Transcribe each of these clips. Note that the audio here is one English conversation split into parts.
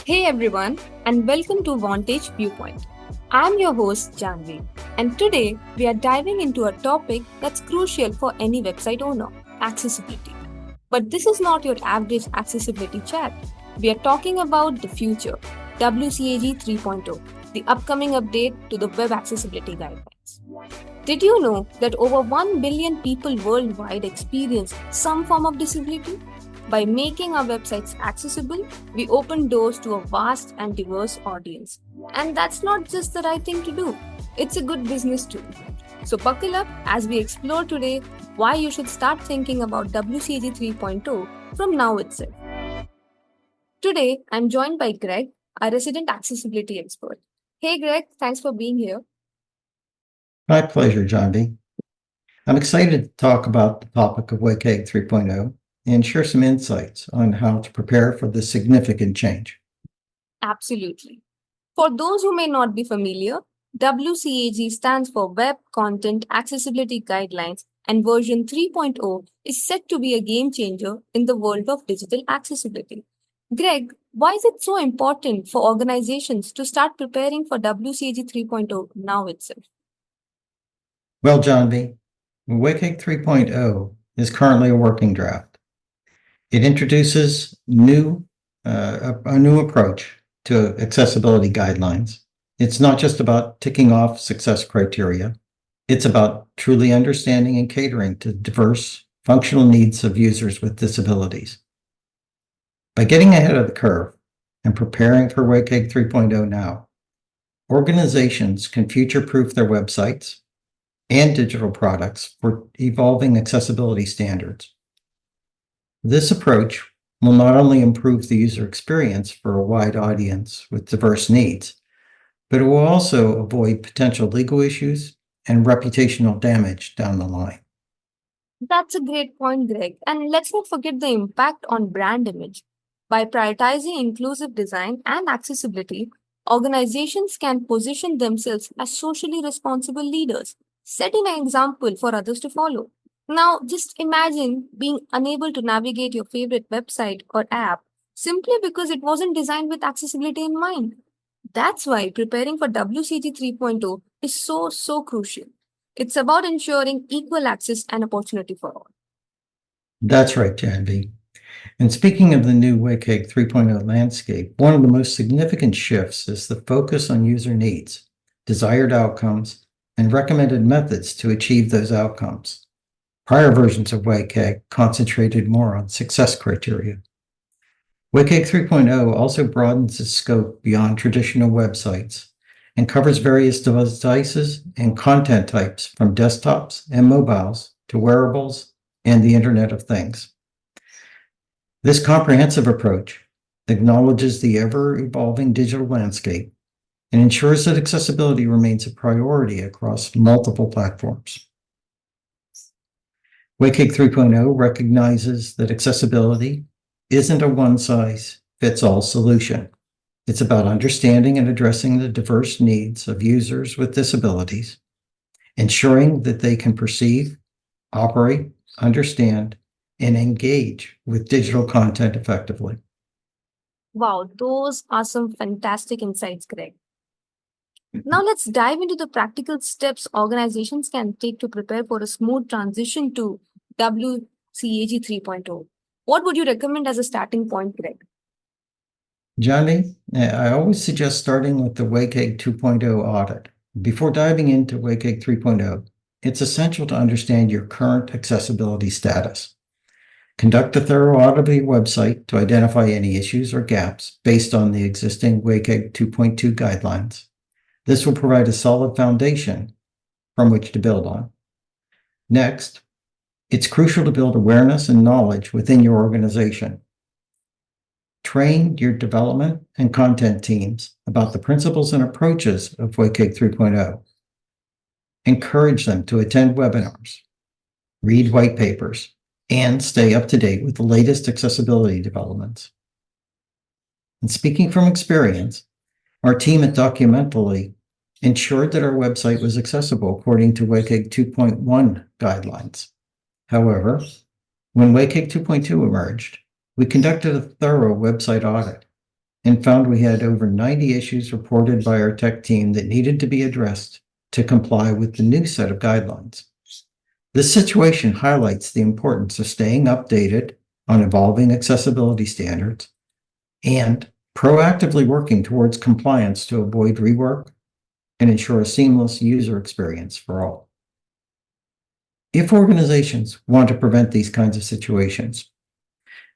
Hey everyone, and welcome to Vantage Viewpoint. I'm your host Janvi, and today we are diving into a topic that's crucial for any website owner: accessibility. But this is not your average accessibility chat. We are talking about the future, WCAG 3.0, the upcoming update to the Web Accessibility Guidelines. Did you know that over 1 billion people worldwide experience some form of disability? By making our websites accessible, we open doors to a vast and diverse audience. And that's not just the right thing to do, it's a good business too. So buckle up as we explore today why you should start thinking about WCAG 3.0 from now itself. Today, I'm joined by Greg, a resident accessibility expert. Hey Greg, thanks for being here. My pleasure, John B. I'm excited to talk about the topic of WCAG 3.0 and share some insights on how to prepare for this significant change. Absolutely. For those who may not be familiar, WCAG stands for Web Content Accessibility Guidelines, and version 3.0 is set to be a game changer in the world of digital accessibility. Greg, why is it so important for organizations to start preparing for WCAG 3.0 now itself? Well, John B., WCAG 3.0 is currently a working draft. It introduces a new approach to accessibility guidelines. It's not just about ticking off success criteria. It's about truly understanding and catering to diverse functional needs of users with disabilities. By getting ahead of the curve and preparing for WCAG 3.0 now, organizations can future-proof their websites and digital products for evolving accessibility standards. This approach will not only improve the user experience for a wide audience with diverse needs, but it will also avoid potential legal issues and reputational damage down the line. That's a great point, Greg. And let's not forget the impact on brand image. By prioritizing inclusive design and accessibility, organizations can position themselves as socially responsible leaders, setting an example for others to follow. Now, just imagine being unable to navigate your favorite website or app simply because it wasn't designed with accessibility in mind. That's why preparing for WCG 3.0 is so crucial. It's about ensuring equal access and opportunity for all. That's right, Janvi. And speaking of the new WCAG 3.0 landscape, one of the most significant shifts is the focus on user needs, desired outcomes, and recommended methods to achieve those outcomes. Prior versions of WCAG concentrated more on success criteria. WCAG 3.0 also broadens its scope beyond traditional websites and covers various devices and content types from desktops and mobiles to wearables and the Internet of Things. This comprehensive approach acknowledges the ever-evolving digital landscape and ensures that accessibility remains a priority across multiple platforms. WCAG 3.0 recognizes that accessibility isn't a one-size-fits-all solution. It's about understanding and addressing the diverse needs of users with disabilities, ensuring that they can perceive, operate, understand, and engage with digital content effectively. Wow, those are some fantastic insights, Greg. Now let's dive into the practical steps organizations can take to prepare for a smooth transition to WCAG 3.0. What would you recommend as a starting point, Greg? Johnny, I always suggest starting with the WCAG 2.0 audit. Before diving into WCAG 3.0, it's essential to understand your current accessibility status. Conduct a thorough audit of your website to identify any issues or gaps based on the existing WCAG 2.2 guidelines. This will provide a solid foundation from which to build on. Next, it's crucial to build awareness and knowledge within your organization. Train your development and content teams about the principles and approaches of WCAG 3.0. Encourage them to attend webinars, read white papers, and stay up to date with the latest accessibility developments. And speaking from experience, our team at Documentally ensured that our website was accessible according to WCAG 2.1 guidelines. However, when WCAG 2.2 emerged, we conducted a thorough website audit. and found we had over 90 issues reported by our tech team that needed to be addressed to comply with the new set of guidelines. This situation highlights the importance of staying updated on evolving accessibility standards and proactively working towards compliance to avoid rework and ensure a seamless user experience for all. If organizations want to prevent these kinds of situations,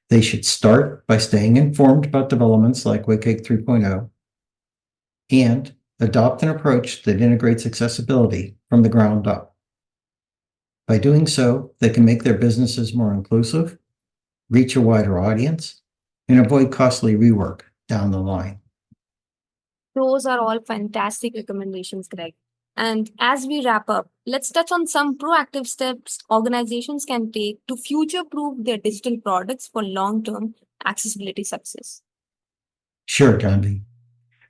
they should start by staying informed about developments like WCAG 3.0 and adopt an approach that integrates accessibility from the ground up. By doing so, they can make their businesses more inclusive, reach a wider audience, and avoid costly rework down the line. Those are all fantastic recommendations, Greg. And as we wrap up, let's touch on some proactive steps organizations can take to future proof their digital products for long term accessibility success. Sure, Gandhi.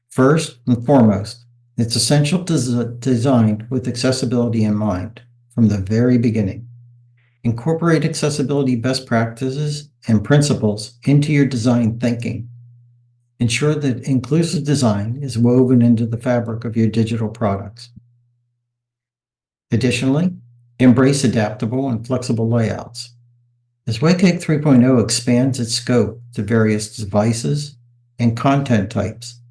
First and foremost, it's essential to design with accessibility in mind from the very beginning. Incorporate accessibility best practices and principles into your design thinking. Ensure that inclusive design is woven into the fabric of your digital products. Additionally, embrace adaptable and flexible layouts. As WCAG 3.0 expands its scope to various devices and content types,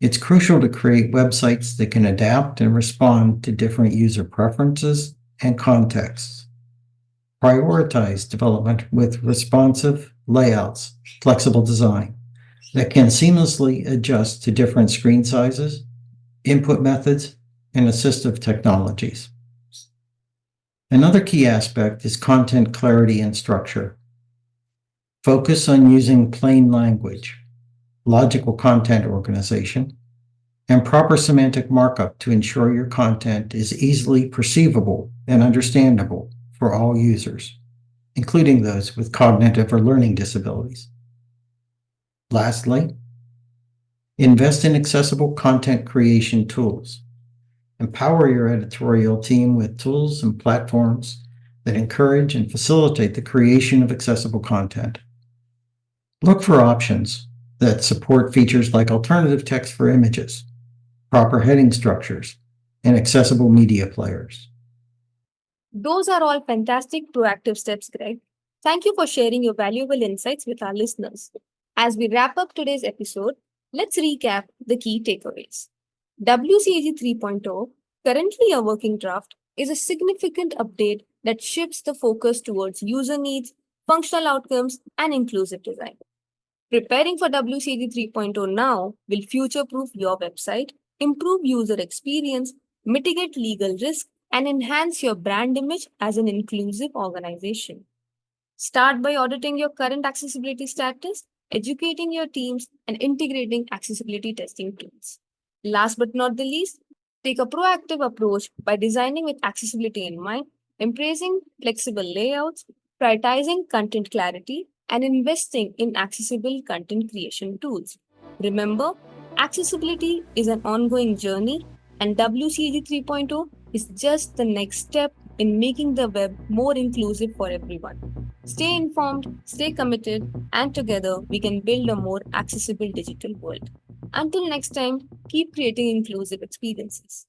it's crucial to create websites that can adapt and respond to different user preferences and contexts. Prioritize development with responsive layouts, flexible design that can seamlessly adjust to different screen sizes, input methods, and assistive technologies. Another key aspect is content clarity and structure. Focus on using plain language, logical content organization, and proper semantic markup to ensure your content is easily perceivable and understandable for all users, including those with cognitive or learning disabilities. Lastly, invest in accessible content creation tools. Empower your editorial team with tools and platforms that encourage and facilitate the creation of accessible content. Look for options that support features like alternative text for images, proper heading structures, and accessible media players. Those are all fantastic proactive steps, Greg. Thank you for sharing your valuable insights with our listeners. As we wrap up today's episode, let's recap the key takeaways. WCAG 3.0, currently a working draft, is a significant update that shifts the focus towards user needs, functional outcomes, and inclusive design. Preparing for WCAG 3.0 now will future proof your website, improve user experience, mitigate legal risk, and enhance your brand image as an inclusive organization. Start by auditing your current accessibility status, educating your teams, and integrating accessibility testing tools. Last but not the least, take a proactive approach by designing with accessibility in mind, embracing flexible layouts, prioritizing content clarity, and investing in accessible content creation tools. Remember, accessibility is an ongoing journey, and WCAG 3.0 is just the next step in making the web more inclusive for everyone. Stay informed, stay committed, and together we can build a more accessible digital world. Until next time, keep creating inclusive experiences.